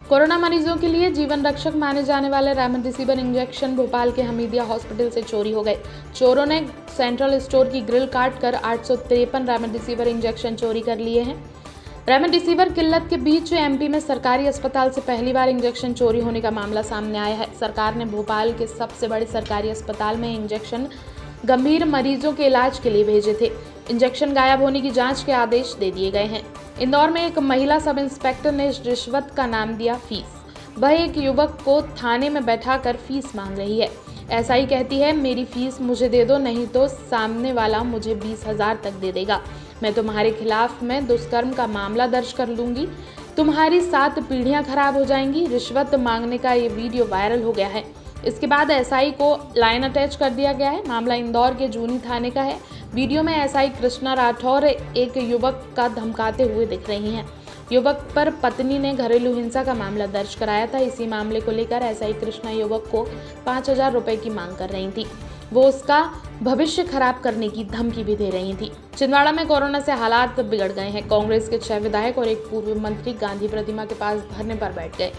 Corona मरीजों के लिए जीवन रक्षक माने जाने वाले रेमडेसिविर इंजेक्शन भोपाल के हमीदिया हॉस्पिटल से चोरी हो गए। चोरों ने सेंट्रल स्टोर की ग्रिल काट कर 853 रेमडेसिविर इंजेक्शन चोरी कर लिए हैं। रेमडेसिविर किल्लत के बीच एमपी में सरकारी अस्पताल से पहली बार इंजेक्शन चोरी होने का मामला सामने आया है। सरकार ने भोपाल के सबसे बड़े सरकारी अस्पताल में इंजेक्शन गंभीर मरीजों के इलाज के लिए भेजे थे। इंजेक्शन गायब होने की जांच के आदेश दे दिए गए हैं। इंदौर में एक महिला सब इंस्पेक्टर ने रिश्वत का नाम दिया फीस। वह एक युवक को थाने में बैठाकर फीस मांग रही है। एसआई कहती है, मेरी फीस मुझे दे दो, नहीं तो सामने वाला मुझे 20,000 तक दे देगा। मैं तुम्हारे खिलाफ में दुष्कर्म का मामला दर्ज कर लूंगी। तुम्हारी 7 पीढ़ियां खराब हो जाएंगी। रिश्वत मांगने का ये वीडियो वायरल हो गया है। इसके बाद एसआई को लाइन अटैच कर दिया गया है। मामला इंदौर के जूनी थाने का है। वीडियो में एसआई कृष्णा राठौर एक युवक का धमकाते हुए दिख रही हैं। युवक पर पत्नी ने घरेलू हिंसा का मामला दर्ज कराया था। इसी मामले को लेकर एसआई कृष्णा युवक को 5,000 रुपए की मांग कर रही थी। वो उसका भविष्य खराब करने की धमकी भी दे रही थी। छिंदवाड़ा में कोरोना से हालात बिगड़ गए हैं। कांग्रेस के 6 विधायक और एक पूर्व मंत्री गांधी प्रतिमा के पास धरने पर बैठ गए।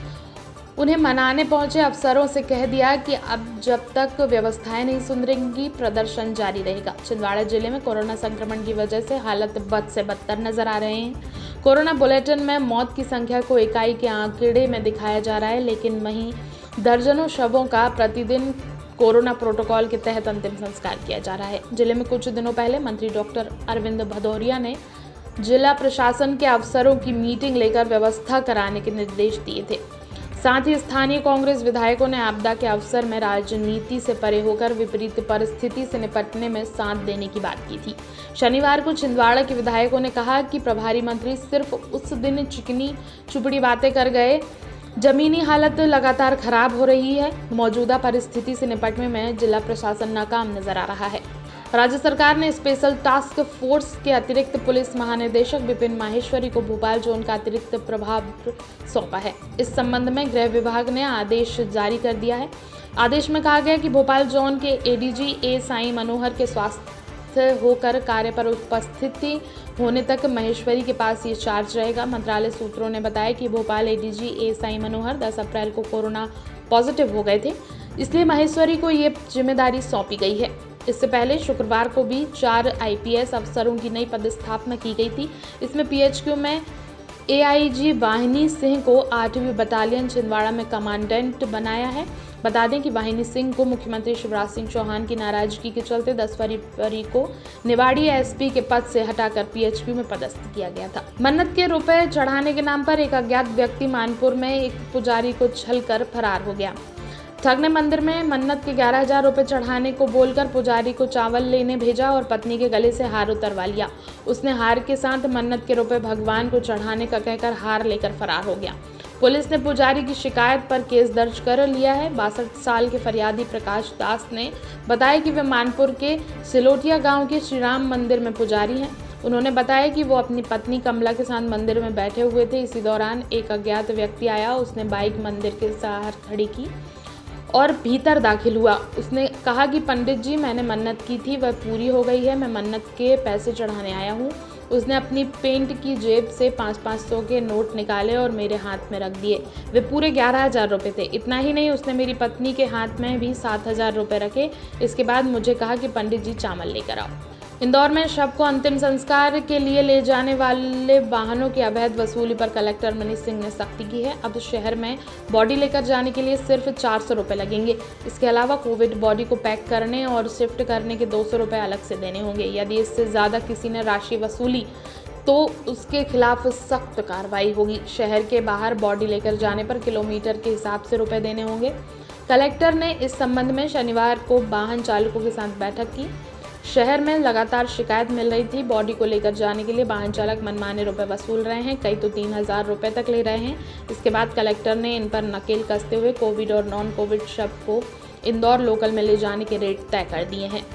उन्हें मनाने पहुंचे अफसरों से कह दिया कि अब जब तक व्यवस्थाएं नहीं सुधरेंगी, प्रदर्शन जारी रहेगा। छिंदवाड़ा जिले में कोरोना संक्रमण की वजह से हालत बद से बदतर नजर आ रहे हैं। कोरोना बुलेटिन में मौत की संख्या को इकाई के आंकड़े में दिखाया जा रहा है, लेकिन वहीं दर्जनों शवों का प्रतिदिन कोरोना प्रोटोकॉल के तहत अंतिम संस्कार किया जा रहा है। जिले में कुछ दिनों पहले मंत्री डॉक्टर अरविंद भदौरिया ने जिला प्रशासन के अफसरों की मीटिंग लेकर व्यवस्था कराने के निर्देश दिए थे। साथ ही स्थानीय कांग्रेस विधायकों ने आपदा के अवसर में राजनीति से परे होकर विपरीत परिस्थिति से निपटने में साथ देने की बात की थी। शनिवार को छिंदवाड़ा के विधायकों ने कहा कि प्रभारी मंत्री सिर्फ उस दिन चिकनी चुपड़ी बातें कर गए। जमीनी हालत लगातार खराब हो रही है। मौजूदा परिस्थिति से निपटने में जिला प्रशासन नाकाम नजर आ रहा है। राज्य सरकार ने स्पेशल टास्क फोर्स के अतिरिक्त पुलिस महानिदेशक विपिन माहेश्वरी को भोपाल जोन का अतिरिक्त प्रभार सौंपा है। इस संबंध में गृह विभाग ने आदेश जारी कर दिया है। आदेश में कहा गया कि भोपाल जोन के एडीजी ए साई मनोहर के स्वास्थ्य होकर कार्य पर उपस्थिति होने तक महेश्वरी के पास ये चार्ज रहेगा। मंत्रालय सूत्रों ने बताया कि भोपाल एडीजी ए साई मनोहर 10 अप्रैल को कोरोना पॉजिटिव हो गए थे, इसलिए महेश्वरी को ये जिम्मेदारी सौंपी गई है। इससे पहले शुक्रवार को भी 4 आईपीएस अफसरों की नई पदस्थापना की गई थी। इसमें पीएचक्यू में एआईजी वाहिनी सिंह को 8वीं बटालियन छिंदवाड़ा में कमांडेंट बनाया है। बता दें कि वाहिनी सिंह को मुख्यमंत्री शिवराज सिंह चौहान की नाराजगी के चलते 10 फरवरी को निवाड़ी एसपी के पद से हटाकर पीएचक्यू में पदस्थ किया गया था। मन्नत के रुपए चढ़ाने के नाम पर एक अज्ञात व्यक्ति मानपुर में एक पुजारी को छलकर फरार हो गया। ठग ने मंदिर में मन्नत के 11,000 रुपए चढ़ाने को बोलकर पुजारी को चावल लेने भेजा और पत्नी के गले से हार उतरवा लिया। उसने हार के साथ मन्नत के रुपए भगवान को चढ़ाने का कहकर हार लेकर फरार हो गया। पुलिस ने पुजारी की शिकायत पर केस दर्ज कर लिया है। 62 साल के फरियादी प्रकाश दास ने बताया कि वे मानपुर के सिलोटिया गांव के श्री राम मंदिर में पुजारी हैं। उन्होंने बताया कि वो अपनी पत्नी कमला के साथ मंदिर में बैठे हुए थे। इसी दौरान एक अज्ञात व्यक्ति आया। उसने बाइक मंदिर के बाहर खड़ी की और भीतर दाखिल हुआ। उसने कहा कि पंडित जी, मैंने मन्नत की थी, वह पूरी हो गई है। मैं मन्नत के पैसे चढ़ाने आया हूँ। उसने अपनी पेंट की जेब से 500-500 के नोट निकाले और मेरे हाथ में रख दिए। वे पूरे 11,000 रुपये थे। इतना ही नहीं, उसने मेरी पत्नी के हाथ में भी 7,000 रुपये रखे। इसके बाद मुझे कहा कि पंडित जी चावल लेकर आओ। इंदौर में शव को अंतिम संस्कार के लिए ले जाने वाले वाहनों की अवैध वसूली पर कलेक्टर मनीष सिंह ने सख्ती की है। अब शहर में बॉडी लेकर जाने के लिए सिर्फ 400 रुपये लगेंगे। इसके अलावा कोविड बॉडी को पैक करने और शिफ्ट करने के 200 रुपये अलग से देने होंगे। यदि इससे ज़्यादा किसी ने राशि वसूली तो उसके खिलाफ सख्त कार्रवाई होगी। शहर के बाहर बॉडी लेकर जाने पर किलोमीटर के हिसाब से रुपये देने होंगे। कलेक्टर ने इस संबंध में शनिवार को वाहन चालकों के साथ बैठक की। शहर में लगातार शिकायत मिल रही थी। बॉडी को लेकर जाने के लिए वाहन चालक मनमाने रुपए वसूल रहे हैं, कई तो 3,000 रुपए तक ले रहे हैं। इसके बाद कलेक्टर ने इन पर नकेल कसते हुए कोविड और नॉन कोविड शव को इंदौर लोकल में ले जाने के रेट तय कर दिए हैं।